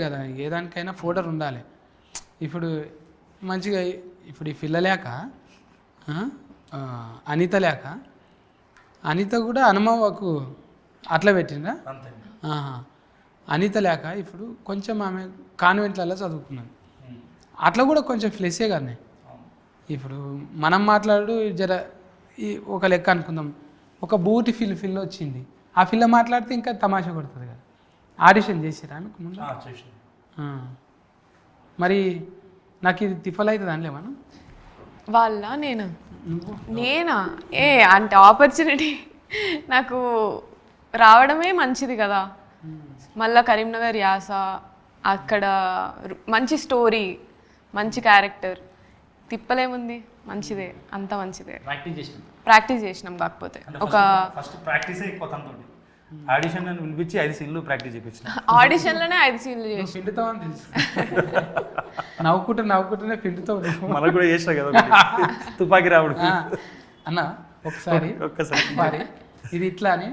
కదా ఏ దానికైనా ఫోల్డర్ ఉండాలి. ఇప్పుడు మంచిగా ఇప్పుడు ఈ పిల్ల లేక అనిత లేక అనిత కూడా హనుమవ్వకు అట్లా పెట్టిందా? అనిత లేక ఇప్పుడు కొంచెం ఆమె కాన్వెంట్లలో చదువుకున్నది, అట్లా కూడా కొంచెం ఫ్లెస్సే కానీ. ఇప్పుడు మనం మాట్లాడు జర ఈ ఒక లెక్క అనుకుందాం, ఒక బూటి ఫిల్ వచ్చింది, ఆ పిల్ల మాట్లాడితే ఇంకా తమాషా కొడుతుంది కదా. ఆడిషన్ చేసిరా మీకు ముందు? మరి నాకు ఇది తిప్పలవుతుంది అనలే మనం వాళ్ళ నేనా అంటే ఆపర్చునిటీ నాకు రావడమే మంచిది కదా. మళ్ళా కరీంనగర్ యాస, అక్కడ మంచి స్టోరీ, మంచి క్యారెక్టర్, తిప్పలేముంది, మంచిదే, అంత మంచిదే. ప్రాక్టీస్ చేసినాం. కాకపోతే ఒక ఫస్ట్ ప్రాక్టీసే ఎక్కువ తనతోటి. ఆడిషన్ అని పిలిపించి 5 సీన్లు ప్రాక్టీస్ చేయించిన. ఆడిషన్లోనే 5 సీన్లు చేసి పిండుతావు అని తెలుసు. నవ్వుకుంటూనే పిండుతావు. మనకు కూడా చేసినా కదా తుపాకి రావుడు అన్న. ఒక్కసారి మరి ఇది ఇట్లా అని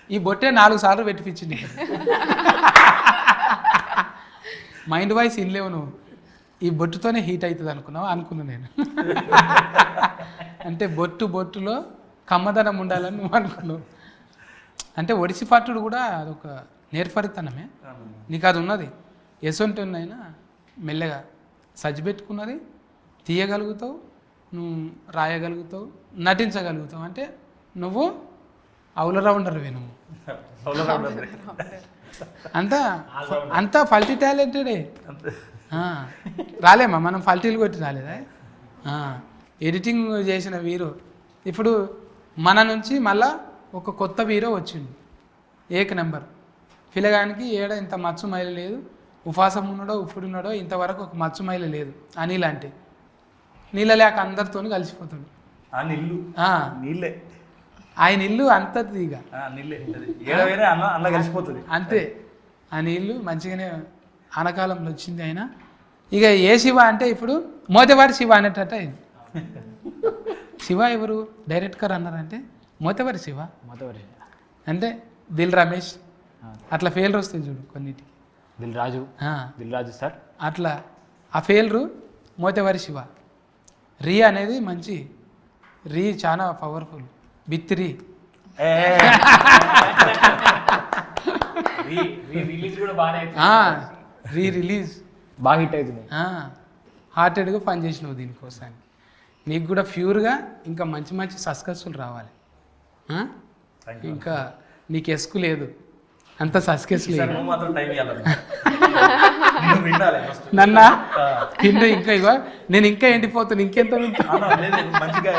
ఈ బొట్టే 4 సార్లు పెట్టిపించింది. మైండ్ వాయిస్ ఇన్లేవు నువ్వు, ఈ బొట్టుతోనే హీట్ అవుతుంది అనుకున్నా నేను. అంటే బొట్టులో కమ్మదనం ఉండాలని నువ్వు అనుకున్నావు. అంటే ఒడిసి పట్టుడు కూడా అదొక నేర్పరితనమే. నీకు అది ఉన్నది. ఎసొంటి ఉన్నైనా మెల్లగా సజ్జి పెట్టుకున్నది, తీయగలుగుతావు, నువ్వు రాయగలుగుతావు, నటించగలుగుతావు. అంటే నువ్వు ఆల్రౌండర్వే నువ్వు. అంతా ఫల్టీ టాలెంటెడే. రాలేమా మనం ఫల్టీలు కొట్టి రాలేదా? ఎడిటింగ్ చేసిన వీరు ఇప్పుడు మన నుంచి మళ్ళా ఒక కొత్త హీరో వచ్చిండు, ఏక నెంబర్. పిల్లగానికి ఏడ ఇంత మచ్చు మైలు లేదు, ఉపాసం ఉన్నాడో ఉప్పుడున్నాడో ఇంతవరకు ఒక మచ్చు మైలు లేదు. అనిల్ అంటే నీళ్ళ లేక అందరితో కలిసిపోతాడు. ఆయన ఇల్లు అంతది ఇక కలిసిపోతుంది అంతే. ఆ నీళ్ళు మంచిగానే ఆనకాలంలో వచ్చింది. ఆయన ఇక ఏ శివ అంటే ఇప్పుడు మోతేవారి శివ అనేటట్టు అయింది. శివ ఎవరు డైరెక్ట్గా అన్నారంటే మోతేవారి శివ అంటే దిల్ రమేష్ అట్లా ఫెయిల్ర్ వస్తుంది చూడు కొన్నిటికి. దిల్ రాజు సార్ అట్లా ఆ ఫెయిల్రు మోతేవారి శివ. రీ అనేది మంచి రీ చాలా పవర్ఫుల్. బిత్తిరి రిలీజ్ బాగా హిట్ అవుతుంది. హార్టెడ్గా పనిచేసినావు దీనికోసానికి. నీకు కూడా ప్యూర్గా ఇంకా మంచి మంచి సస్కస్సులు రావాలి. ఇంకా నీకు ఎస్కు లేదు, అంత సస్కెస్ లేదు. నన్నా పిండు ఇంకా ఇగో నేను ఇంకా ఎండిపోతాను, ఇంకెంత మంచిగా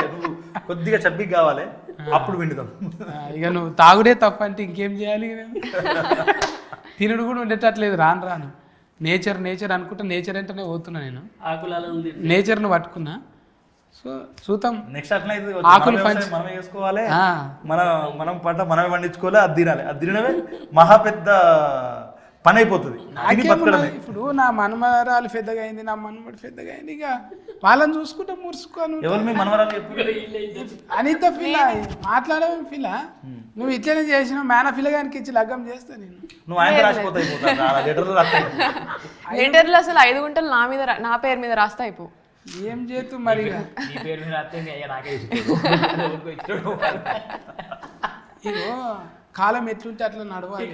కొద్దిగా చబ్బికి కావాలి, అప్పుడు విండుతాం. ఇక నువ్వు తాగుడే తప్ప అంటే ఇంకేం చేయాలి? తినుడు కూడా ఉండేటట్లేదు. రాను నేచర్ అనుకుంటా, నేచర్ అంటేనే పోతున్నా నేను. నేచర్ను పట్టుకున్నా. సో చూద్దాం. నెక్స్ట్ అట్లా ఆకులు మనమే చేసుకోవాలి, మనం పంట మనమే పండించుకోవాలి, అది తినాలి. అది తినడమే మహా పెద్ద పని అయిపోతుంది. ఇప్పుడు నా మనమరాలు పెద్దగా అయింది, నా మనమడు పెద్దగా అయింది, ఇక వాళ్ళని చూసుకుంటా మురుసుకోను. ఎవరు మీ మనమరాలు అనిత పిల్ల మాట్లాడే పిల్ల. నువ్వు ఇట్లనే చేసిన మేన పిల్లగానికి ఇచ్చి లగ్గం చేస్తా నేను. నువ్వు ఆయన రాసిపోతాయి లెటర్లు అసలు 5 గుంటలు నా పేరు మీద రాస్తా అయిపో. ఏం చేతు మరి ఇగో కాలం ఎట్లుంటే అట్లా నడవాలి.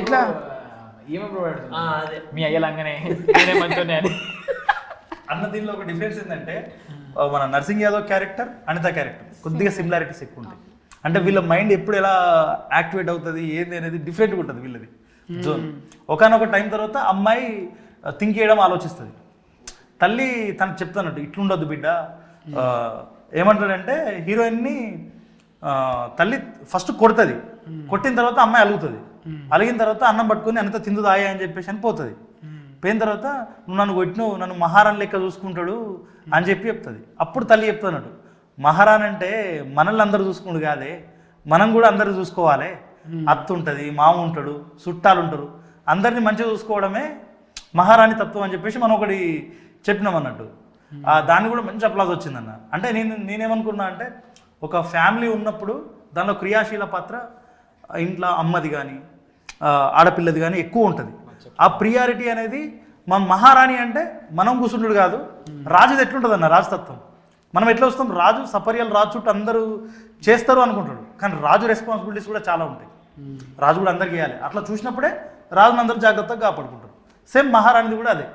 ఎట్లా మీ అయ్యలంగానే అన్న. దీనిలో ఒక డిఫరెన్స్ ఏంటంటే మన నర్సింగ్ యాదవ్ క్యారెక్టర్, అనిత క్యారెక్టర్ కొద్దిగా సిమిలారిటీస్ ఎక్కువ ఉంటాయి. అంటే వీళ్ళ మైండ్ ఎప్పుడు ఎలా యాక్టివేట్ అవుతుంది ఏంది అనేది డిఫరెంట్గా ఉంటుంది వీళ్ళది జోన్. ఒకనొక టైం తర్వాత అమ్మాయి థింక్ చేయడం ఆలోచిస్తుంది. తల్లి తనకు చెప్తానట్టు ఇట్లుండొద్దు బిడ్డ. ఏమంటాడంటే హీరోయిన్ని తల్లి ఫస్ట్ కొడుతుంది, కొట్టిన తర్వాత అమ్మాయి అలుగుతుంది. అలిగిన తర్వాత అన్నం పట్టుకొని అనిత తిందుదాయా అని చెప్పేసి అని పోతుంది. పోయిన తర్వాత నువ్వు నన్ను కొట్టినావు, నన్ను మహారాణి లెక్క చూసుకుంటాడు అని చెప్తుంది. అప్పుడు తల్లి చెప్తానట్టు మహారాణి అంటే మనల్ని అందరూ చూసుకుంటు కాదే, మనం కూడా అందరూ చూసుకోవాలి. అత్త ఉంటుంది, మామ ఉంటాడు, చుట్టాలు ఉంటారు, అందరినీ మంచిగా చూసుకోవడమే మహారాణి తత్వం అని చెప్పేసి మనం ఒకటి చెప్పినాం అన్నట్టు. దాన్ని కూడా మంచి అప్లాజ్ వచ్చిందన్న. అంటే నేనేమనుకున్నా అంటే ఒక ఫ్యామిలీ ఉన్నప్పుడు దానిలో క్రియాశీల పాత్ర ఇంట్లో అమ్మది కానీ ఆడపిల్లది కానీ ఎక్కువ ఉంటుంది. ఆ ప్రియారిటీ అనేది మన మహారాణి అంటే మనం కూర్చుంటుడు కాదు, రాజుది ఎట్లుంటుంది అన్న రాజతత్వం. మనం ఎట్లా వస్తాం, రాజు సపర్యాలు రాజు చుట్టూ అందరూ చేస్తారు అనుకుంటాడు, కానీ రాజు రెస్పాన్సిబిలిటీస్ కూడా చాలా ఉంటాయి. రాజు కూడా అందరికి చేయాలి. అట్లా చూసినప్పుడే రాజుని అందరూ జాగ్రత్తగా కాపాడుకుంటారు. సేమ్ మహారాణిది కూడా అదే.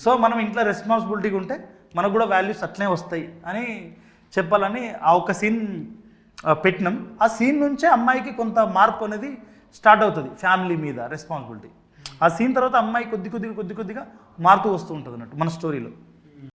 సో మనం ఇంట్లో రెస్పాన్సిబిలిటీగా ఉంటే మనకు కూడా వాల్యూస్ అట్లనే వస్తాయి అని చెప్పాలని ఆ ఒక్క సీన్ పెట్టినాం. ఆ సీన్ నుంచే అమ్మాయికి కొంత మార్పు అనేది స్టార్ట్ అవుతుంది ఫ్యామిలీ మీద రెస్పాన్సిబిలిటీ. ఆ సీన్ తర్వాత అమ్మాయి కొద్ది కొద్దిగా మారుతూ వస్తూ ఉంటుంది అన్నట్టు మన స్టోరీలో.